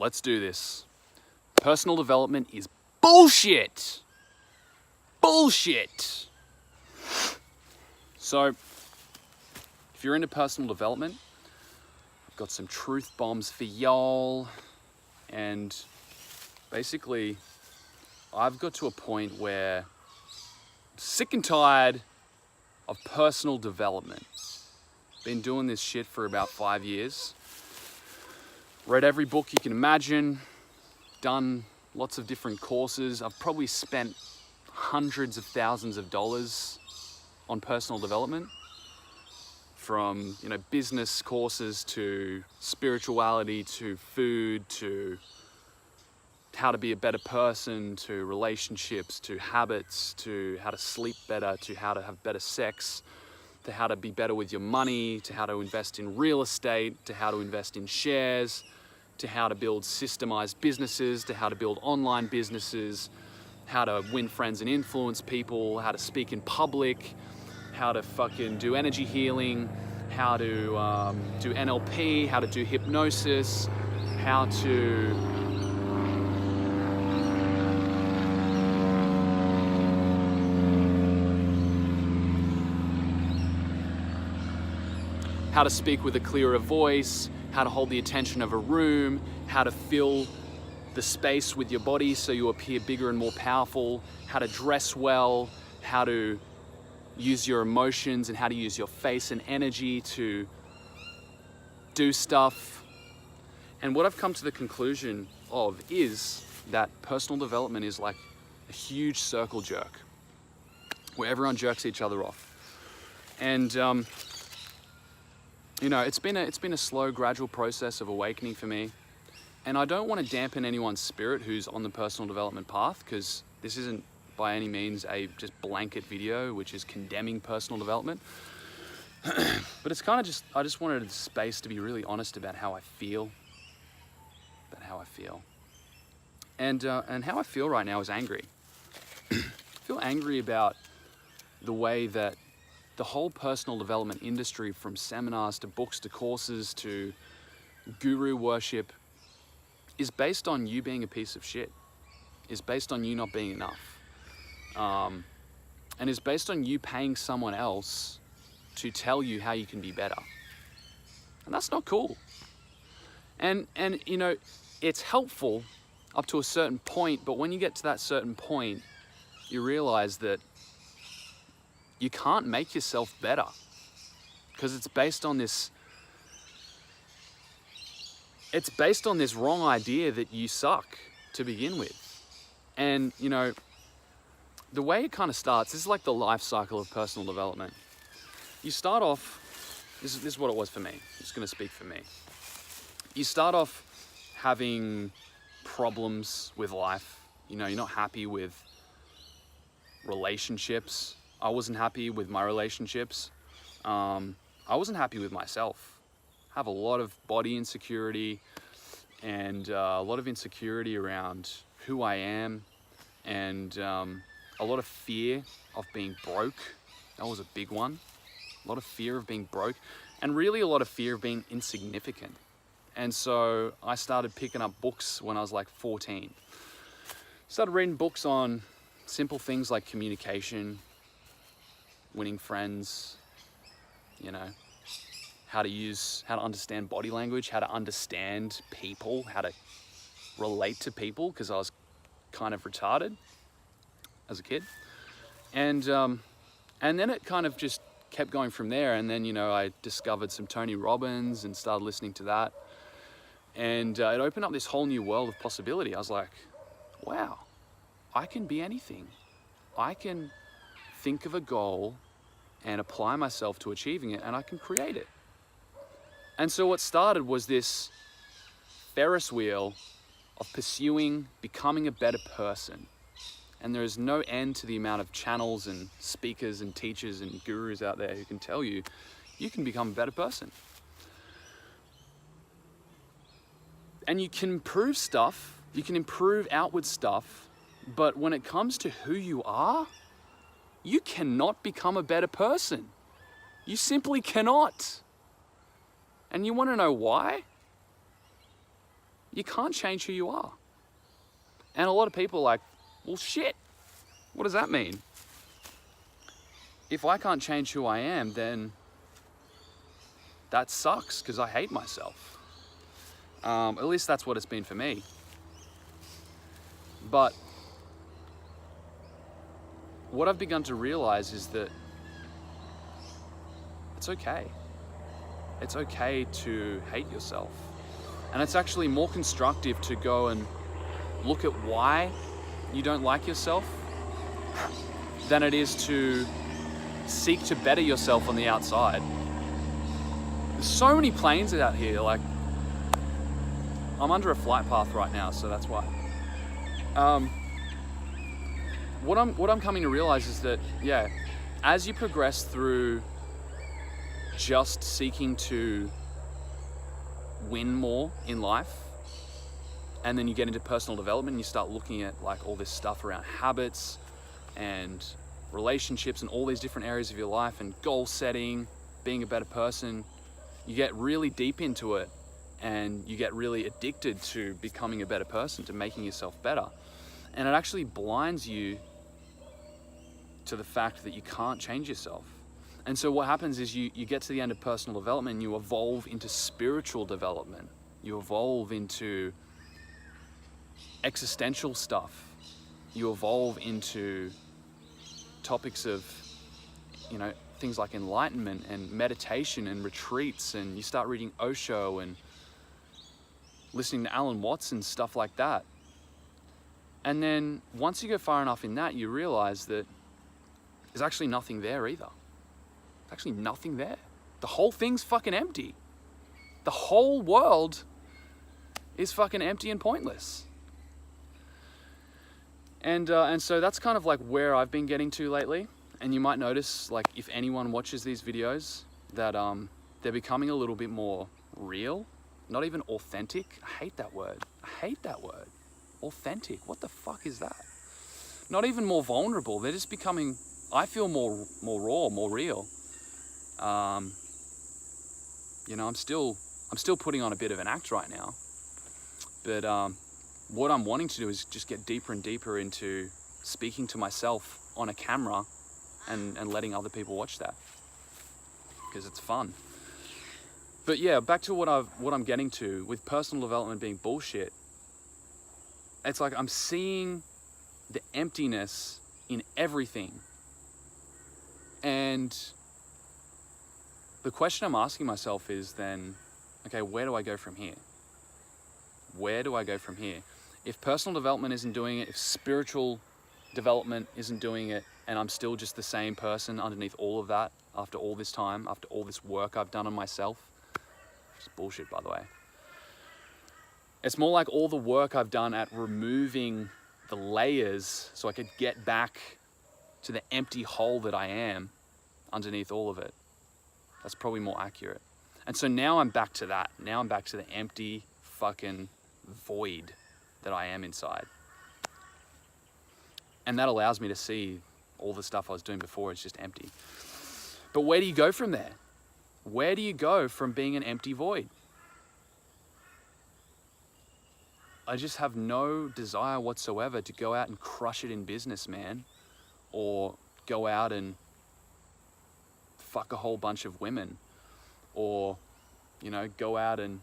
let's do this. Personal development is bullshit. Bullshit. So, if you're into personal development, I've got some truth bombs for y'all. And basically, I've got to a point where I'm sick and tired of personal development. Been doing this shit for about 5 years. Read every book you can imagine. Done lots of different courses. I've probably spent hundreds of thousands of dollars on personal development. From, business courses to spirituality to food to how to be a better person to relationships to habits to how to sleep better to how to have better sex to how to be better with your money to how to invest in real estate to how to invest in shares to how to build systemized businesses to how to build online businesses, how to win friends and influence people, how to speak in public, how to fucking do energy healing, how to do NLP, how to do hypnosis, how to speak with a clearer voice, how to hold the attention of a room, how to fill the space with your body so you appear bigger and more powerful, how to dress well, how to use your emotions and how to use your face and energy to do stuff. And what I've come to the conclusion of is that personal development is like a huge circle jerk where everyone jerks each other off. And it's been a slow, gradual process of awakening for me. And I don't want to dampen anyone's spirit who's on the personal development path, because this isn't by any means a just blanket video which is condemning personal development. But it's kind of just, I just wanted the space to be really honest about how I feel. And how I feel right now is angry. I feel angry about the way that the whole personal development industry, from seminars to books to courses to guru worship, is based on you being a piece of shit, is based on you not being enough, and is based on you paying someone else to tell you how you can be better. And that's not cool. And it's helpful up to a certain point, but when you get to that certain point, you realize that you can't make yourself better, because it's based on this wrong idea that you suck to begin with. And the way it kind of starts, this is like the life cycle of personal development. You start off, this is what it was for me, I'm just going to speak for me. You start off having problems with life. You're not happy with relationships. I wasn't happy with my relationships. I wasn't happy with myself. I have a lot of body insecurity and a lot of insecurity around who I am, and a lot of fear of being broke. That was a big one. A lot of fear of being broke, and really a lot of fear of being insignificant. And so I started picking up books when I was like 14. Started reading books on simple things like communication, winning friends, how to understand body language, how to understand people, how to relate to people, because I was kind of retarded as a kid. And then it kind of just kept going from there. And then, I discovered some Tony Robbins and started listening to that. And it opened up this whole new world of possibility. I was like, wow, I can be anything. I can think of a goal and apply myself to achieving it, and I can create it. And so what started was this Ferris wheel of pursuing becoming a better person. And there is no end to the amount of channels and speakers and teachers and gurus out there who can tell you you can become a better person. And you can improve stuff, you can improve outward stuff, but when it comes to who you are, you cannot become a better person. You simply cannot. And you want to know why? You can't change who you are. And a lot of people are like, well, shit, what does that mean? If I can't change who I am, then that sucks because I hate myself. At least that's what it's been for me. But what I've begun to realize is that it's okay. It's okay to hate yourself. And it's actually more constructive to go and look at why you don't like yourself than it is to seek to better yourself on the outside. There's so many planes out here, like, I'm under a flight path right now, so that's why. What I'm coming to realize is that, yeah, as you progress through just seeking to win more in life, and then you get into personal development and you start looking at like all this stuff around habits and relationships and all these different areas of your life and goal setting, being a better person, you get really deep into it and you get really addicted to becoming a better person, to making yourself better. And it actually blinds you to the fact that you can't change yourself. And so what happens is you get to the end of personal development and you evolve into spiritual development. You evolve into existential stuff. You evolve into topics of, things like enlightenment and meditation and retreats, and you start reading Osho and listening to Alan Watts and stuff like that. And then once you go far enough in that, you realize that there's actually nothing there either. There's actually nothing there. The whole thing's fucking empty. The whole world is fucking empty and pointless. And so that's kind of like where I've been getting to lately. And you might notice, like, if anyone watches these videos, that they're becoming a little bit more real, not even authentic. I hate that word. Authentic. What the fuck is that? Not even more vulnerable. They're just becoming, I feel more raw, more real. I'm still putting on a bit of an act right now. But what I'm wanting to do is just get deeper and deeper into speaking to myself on a camera and letting other people watch that, because it's fun. But yeah, back to what I'm getting to with personal development being bullshit. It's like I'm seeing the emptiness in everything. And the question I'm asking myself is then, okay, where do I go from here? Where do I go from here? If personal development isn't doing it, if spiritual development isn't doing it, and I'm still just the same person underneath all of that after all this time, after all this work I've done on myself, which is bullshit, by the way. It's more like all the work I've done at removing the layers so I could get back to the empty hole that I am underneath all of it. That's probably more accurate. And so now I'm back to that. Now I'm back to the empty fucking void that I am inside. And that allows me to see all the stuff I was doing before is just empty. But where do you go from there? Where do you go from being an empty void? I just have no desire whatsoever to go out and crush it in business, man. Or go out and fuck a whole bunch of women. Or, go out and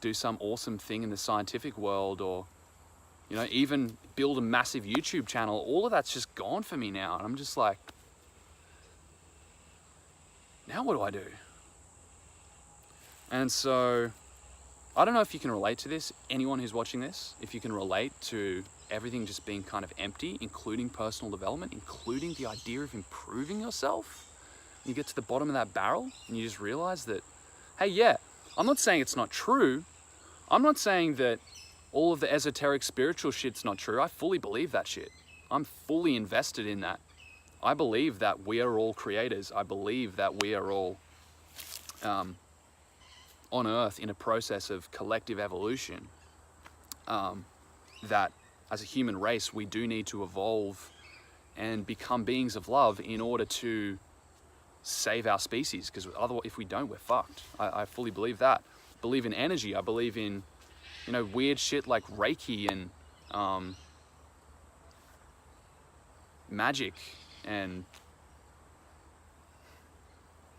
do some awesome thing in the scientific world, or even build a massive YouTube channel. All of that's just gone for me now. And I'm just like, now what do I do? And so, I don't know if you can relate to this, anyone who's watching this, if you can relate to everything just being kind of empty, including personal development, including the idea of improving yourself. You get to the bottom of that barrel and you just realize that, hey, yeah, I'm not saying it's not true. I'm not saying that all of the esoteric spiritual shit's not true. I fully believe that shit. I'm fully invested in that. I believe that we are all creators. I believe that we are all on Earth in a process of collective evolution. That as a human race, we do need to evolve and become beings of love in order to save our species. Because otherwise, if we don't, we're fucked. I fully believe that. believe in energy. I believe in, you know, weird shit like Reiki and magic and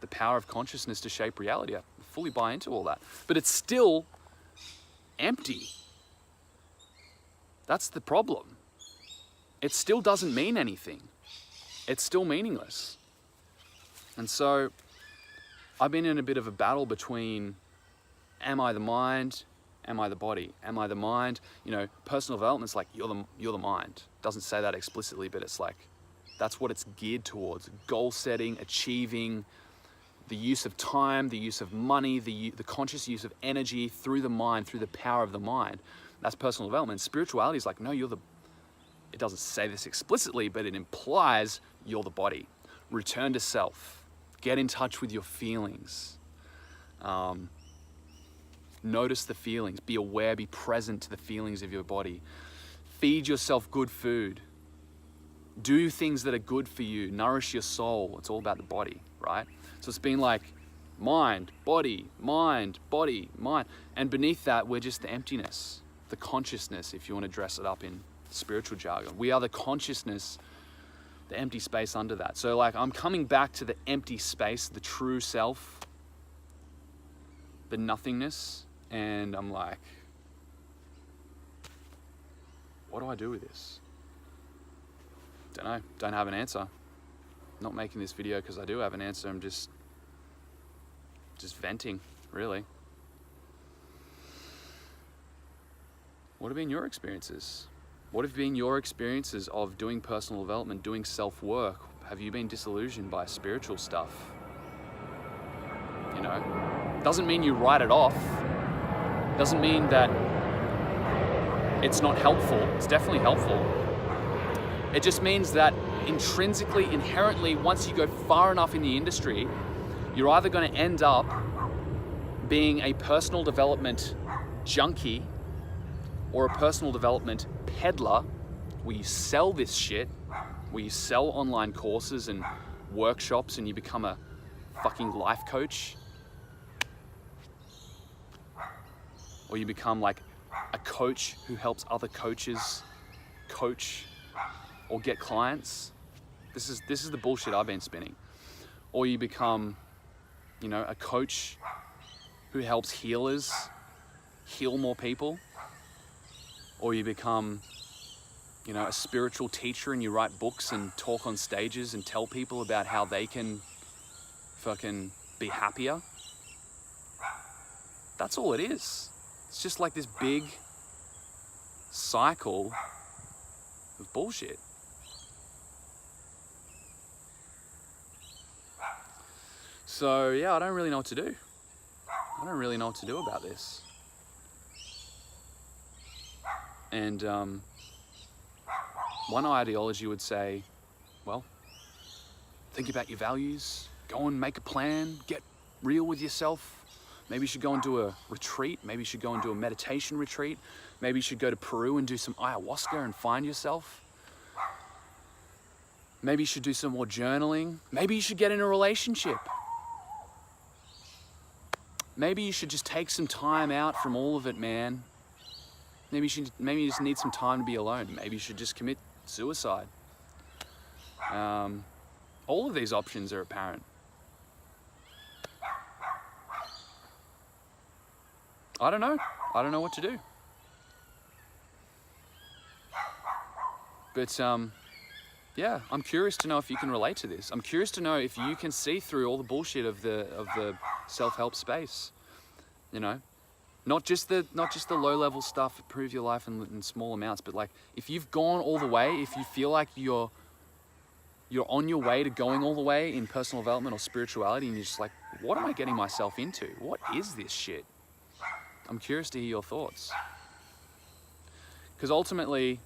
the power of consciousness to shape reality. I fully buy into all that. But it's still empty. That's the problem. It still doesn't mean anything. It's still meaningless. And so I've been in a bit of a battle between, am I the mind? Am I the body? Am I the mind? You know, personal development's like, you're the mind. Doesn't say that explicitly, but it's like, that's what it's geared towards. Goal setting, achieving, the use of time, the use of money, the conscious use of energy through the mind, through the power of the mind. That's personal development. Spirituality is like, no, it doesn't say this explicitly, but it implies you're the body. Return to self. Get in touch with your feelings. Notice the feelings. Be aware, be present to the feelings of your body. Feed yourself good food. Do things that are good for you. Nourish your soul. It's all about the body, right? So it's been like mind, body, mind, body, mind. And beneath that, we're just the emptiness, the consciousness, if you want to dress it up in spiritual jargon. We are the consciousness, the empty space under that. So like, I'm coming back to the empty space, the true self, the nothingness. And I'm like, what do I do with this? Don't know, don't have an answer. Not making this video because I do have an answer. I'm just venting, really. What have been your experiences? What have been your experiences of doing personal development, doing self-work? Have you been disillusioned by spiritual stuff? You know, doesn't mean you write it off. Doesn't mean that it's not helpful. It's definitely helpful. It just means that intrinsically, inherently, once you go far enough in the industry, you're either going to end up being a personal development junkie or a personal development peddler, where you sell this shit, where you sell online courses and workshops and you become a fucking life coach. Or you become like a coach who helps other coaches coach or get clients. This is the bullshit I've been spinning. Or you become, you know, a coach who helps healers heal more people. Or you become, you know, a spiritual teacher and you write books and talk on stages and tell people about how they can fucking be happier. That's all it is. It's just like this big cycle of bullshit. So yeah, I don't really know what to do. I don't really know what to do about this. And one ideology would say, well, think about your values, go and make a plan, get real with yourself. Maybe you should go and do a retreat. Maybe you should go and do a meditation retreat. Maybe you should go to Peru and do some ayahuasca and find yourself. Maybe you should do some more journaling. Maybe you should get in a relationship. Maybe you should just take some time out from all of it, man. Maybe you just need some time to be alone. Maybe you should just commit suicide. All of these options are apparent. I don't know. I don't know what to do. But yeah, I'm curious to know if you can relate to this. I'm curious to know if you can see through all the bullshit of the self-help space. You know, not just the low-level stuff, improve your life in small amounts, but like if you've gone all the way, if you feel like you're on your way to going all the way in personal development or spirituality, and you're just like, what am I getting myself into? What is this shit? I'm curious to hear your thoughts. Because ultimately,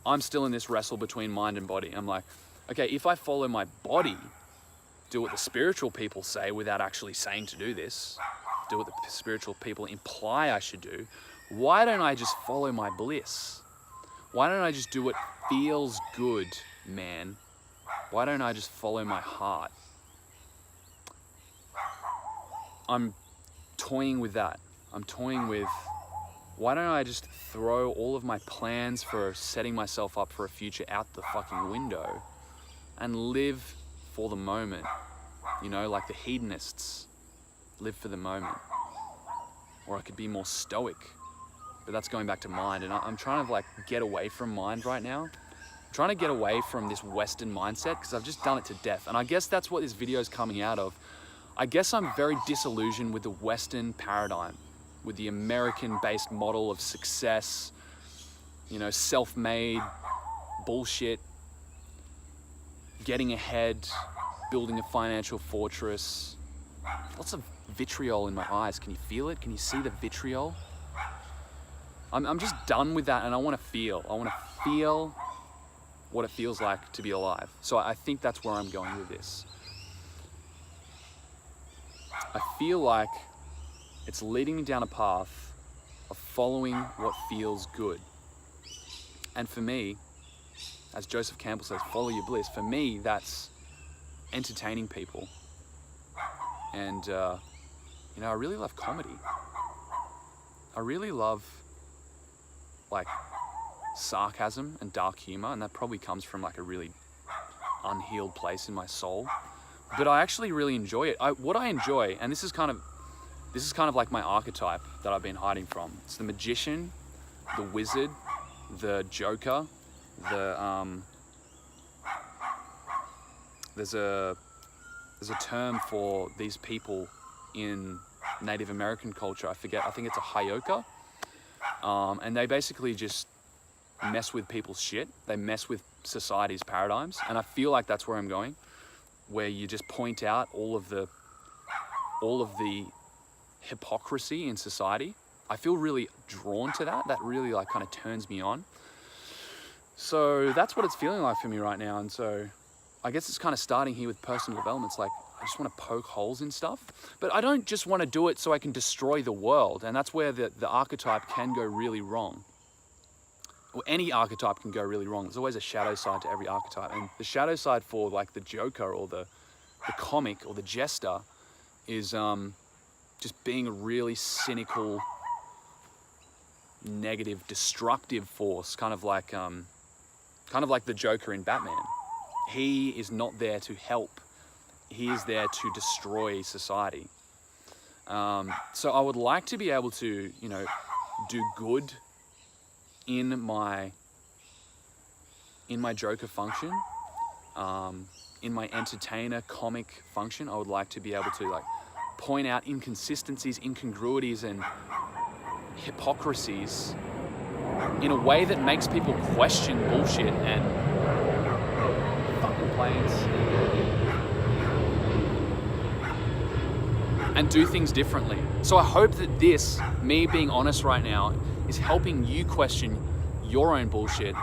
I'm still in this wrestle between mind and body. I'm like, okay, if I follow my body, do what the spiritual people say without actually saying to do this, do what the spiritual people imply I should do, why don't I just follow my bliss? Why don't I just do what feels good, man? Why don't I just follow my heart? I'm toying with that. I'm toying with, why don't I just throw all of my plans for setting myself up for a future out the fucking window and live for the moment? You know, like the hedonists, live for the moment. Or I could be more stoic, but that's going back to mind. And I'm trying to like get away from mind right now. I'm trying to get away from this Western mindset because I've just done it to death. And I guess that's what this video is coming out of. I guess I'm very disillusioned with the Western paradigm, with the American-based model of success, you know, self-made bullshit, getting ahead, building a financial fortress. Lots of vitriol in my eyes. Can you feel it? Can you see the vitriol? I'm just done with that, and I want to feel. I want to feel what it feels like to be alive. So I think that's where I'm going with this. I feel like it's leading me down a path of following what feels good. And for me, as Joseph Campbell says, follow your bliss. For me, that's entertaining people. And, you know, I really love comedy. I really love, like, sarcasm and dark humor, and that probably comes from, like, a really unhealed place in my soul. But I actually really enjoy it. What I enjoy, and this is kind of like my archetype that I've been hiding from. It's the magician, the wizard, the joker, there's a term for these people in Native American culture. I think it's a hayoka. And they basically just mess with people's shit. They mess with society's paradigms. And I feel like that's where I'm going, where you just point out all of the hypocrisy in society. I feel really drawn to that. That really like kind of turns me on. So that's what it's feeling like for me right now. And so I guess it's kind of starting here with personal development. It's like, I just want to poke holes in stuff, but I don't just want to do it so I can destroy the world. And that's where the archetype can go really wrong. Or any archetype can go really wrong. There's always a shadow side to every archetype. And the shadow side for like the joker or the comic or the jester is just being a really cynical, negative, destructive force, kind of like the Joker in Batman. He is not there to help. He is there to destroy society. So I would like to be able to, you know, do good in my Joker function, in my entertainer comic function. I would like to be able to like point out inconsistencies, incongruities, and hypocrisies in a way that makes people question bullshit and fucking planes and do things differently. So I hope that this, me being honest right now, is helping you question your own bullshit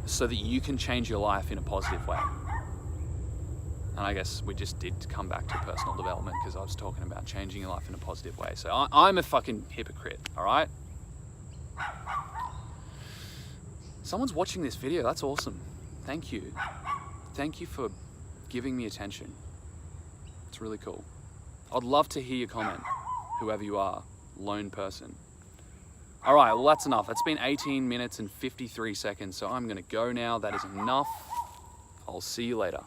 so that you can change your life in a positive way. And I guess we just did come back to personal development because I was talking about changing your life in a positive way. So I'm a fucking hypocrite, all right? Someone's watching this video. That's awesome. Thank you. Thank you for giving me attention. It's really cool. I'd love to hear your comment, whoever you are, lone person. All right, well, that's enough. It's been 18 minutes and 53 seconds, so I'm going to go now. That is enough. I'll see you later.